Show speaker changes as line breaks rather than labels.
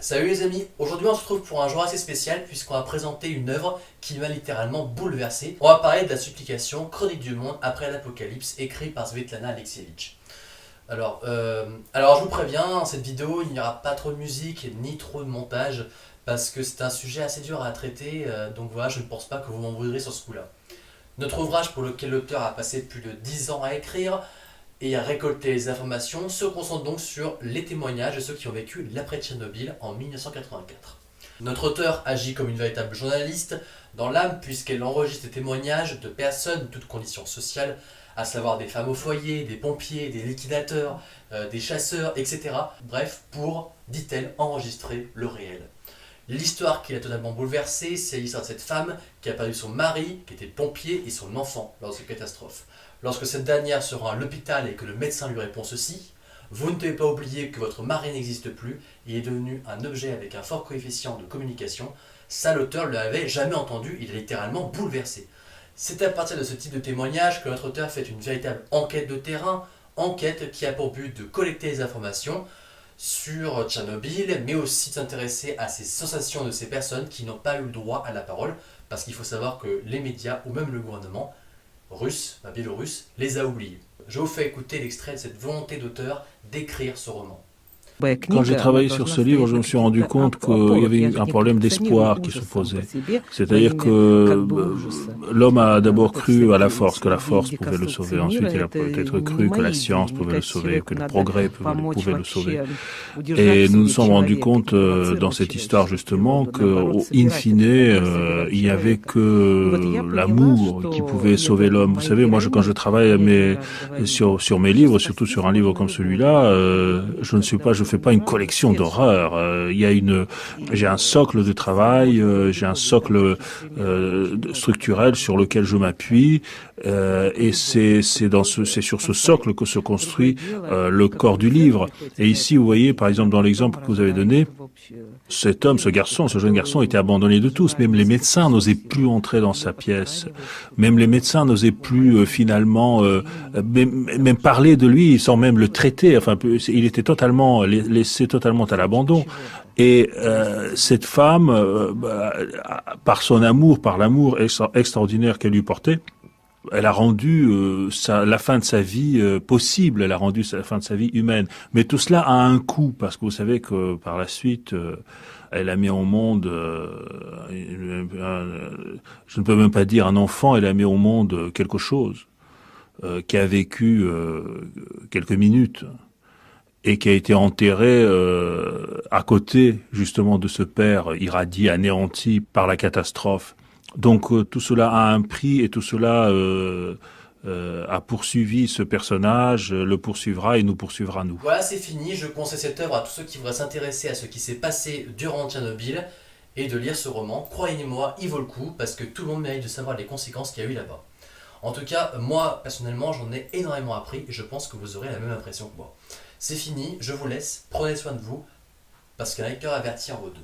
Salut les amis, aujourd'hui on se retrouve pour un jour assez spécial puisqu'on va présenter une œuvre qui m'a littéralement bouleversé. On va parler de la supplication Chronique du monde après l'Apocalypse, écrit par Svetlana Alexievitch. Alors je vous préviens, dans cette vidéo il n'y aura pas trop de musique ni trop de montage parce que c'est un sujet assez dur à traiter, donc voilà, je ne pense pas que vous m'en voudrez sur ce coup-là. Notre ouvrage pour lequel l'auteur a passé plus de 10 ans à écrire et à récolter les informations se concentre donc sur les témoignages de ceux qui ont vécu l'après-Tchernobyl en 1984. Notre auteur agit comme une véritable journaliste dans l'âme puisqu'elle enregistre des témoignages de personnes de toutes conditions sociales, à savoir des femmes au foyer, des pompiers, des liquidateurs, des chasseurs, etc. Bref, pour, dit-elle, enregistrer le réel. L'histoire qui l'a totalement bouleversée, c'est l'histoire de cette femme qui a perdu son mari, qui était pompier, et son enfant lors de cette catastrophe. Lorsque cette dernière se rend à l'hôpital et que le médecin lui répond ceci: vous ne devez pas oublier que votre mari n'existe plus et est devenu un objet avec un fort coefficient de communication. Ça, l'auteur ne l'avait jamais entendu, il est littéralement bouleversé. C'est à partir de ce type de témoignage que notre auteur fait une véritable enquête de terrain, enquête qui a pour but de collecter les informations sur Tchernobyl, mais aussi de s'intéresser à ces sensations de ces personnes qui n'ont pas eu le droit à la parole, parce qu'il faut savoir que les médias ou même le gouvernement russe, biélorusse, les a oubliés. Je vous fais écouter l'extrait de cette volonté d'auteur d'écrire ce roman.
Quand j'ai travaillé sur ce livre, je me suis rendu compte qu'il y avait un problème d'espoir qui se posait. C'est-à-dire que l'homme a d'abord cru à la force, que la force pouvait le sauver. Ensuite, il a peut-être cru que la science pouvait le sauver, que le progrès pouvait le sauver. Et nous nous sommes rendus compte dans cette histoire justement que, in fine, il n'y avait que l'amour qui pouvait sauver l'homme. Vous savez, moi, quand je travaille sur mes livres, surtout sur un livre comme celui-là, je fais pas une collection d'horreurs. J'ai un socle de travail, j'ai un socle structurel sur lequel je m'appuie, et c'est sur ce socle que se construit le corps du livre. Et ici, vous voyez, par exemple, dans l'exemple que vous avez donné, ce jeune garçon était abandonné de tous. Même les médecins n'osaient plus entrer dans sa pièce. Même les médecins n'osaient plus finalement même parler de lui sans même le traiter. Enfin, il était totalement laissé totalement à l'abandon. Et cette femme, par son amour, par l'amour extraordinaire qu'elle lui portait, elle a rendu la fin de sa vie possible, elle a rendu la fin de sa vie humaine. Mais tout cela a un coût, parce que vous savez que par la suite, elle a mis au monde, je ne peux même pas dire un enfant, elle a mis au monde quelque chose qui a vécu quelques minutes et qui a été enterré à côté justement de ce père irradié, anéanti par la catastrophe. Donc tout cela a un prix et tout cela a poursuivi ce personnage, le poursuivra et nous poursuivra nous.
Voilà, c'est fini. Je conseille cette œuvre à tous ceux qui voudraient s'intéresser à ce qui s'est passé durant Tchernobyl et de lire ce roman. Croyez-moi, il vaut le coup parce que tout le monde mérite de savoir les conséquences qu'il y a eu là-bas. En tout cas, moi, personnellement, j'en ai énormément appris et je pense que vous aurez la même impression que moi. C'est fini, je vous laisse, prenez soin de vous parce qu'un lecteur averti en vaut deux.